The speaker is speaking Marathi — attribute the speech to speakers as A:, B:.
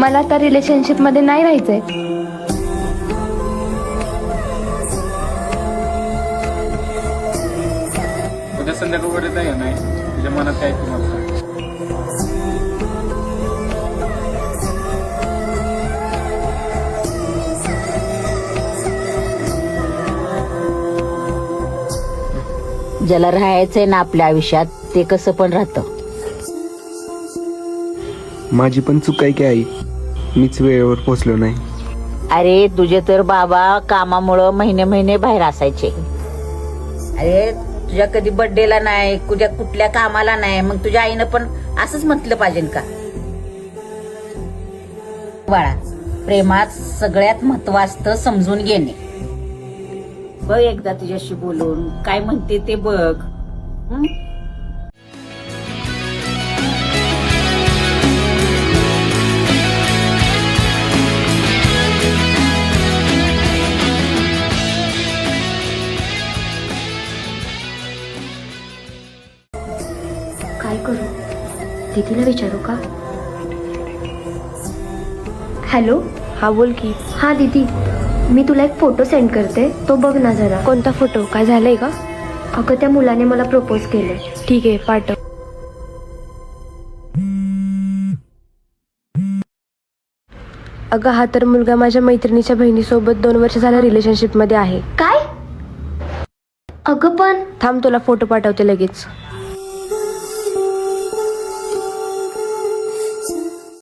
A: मला त्या रिलेशनशिप मध्ये नाही राहायचंय.
B: उद्या संध्याकाळपर्यंत नाही तुझ्या मनात काय तुम्हाला
C: ज्याला राहायचंय ना आपल्या आयुष्यात ते कसं पण राहतं.
D: माझी पण चूक आहे की आई, मीच वेळेवर पोचलो नाही.
C: अरे तुझे तर बाबा कामामुळं महिने महिने बाहेर असायचे. अरे तुझ्या कधी बर्थडेला नाही, तुझ्या कुठल्या कामाला नाही, मग तुझ्या आईनं पण असंच म्हटलं पाहिजे का? बाळा, प्रेमात सगळ्यात महत्त्वाचं समजून घेणे. बघ एकदा तुझ्याशी बोलून काय म्हणते ते बघ.
A: काय करू? दीदीला विचारू का? हॅलो.
E: हा बोल की.
A: हा दीदी, मी तुला एक फोटो सेंड करते, तो बघ ना जरा.
E: कोणता फोटो? काय झालंय का?
A: अगं त्या मुलाने मला प्रपोज केलंय.
E: ठीक आहे, पाठव. अगं हा तर मुलगा माझ्या मैत्रिणीच्या बहिणीसोबत 2 वर्ष झालं रिलेशनशिप मध्ये आहे.
A: काय? अगं पण
E: थांब, तुला फोटो पाठवते लगेच.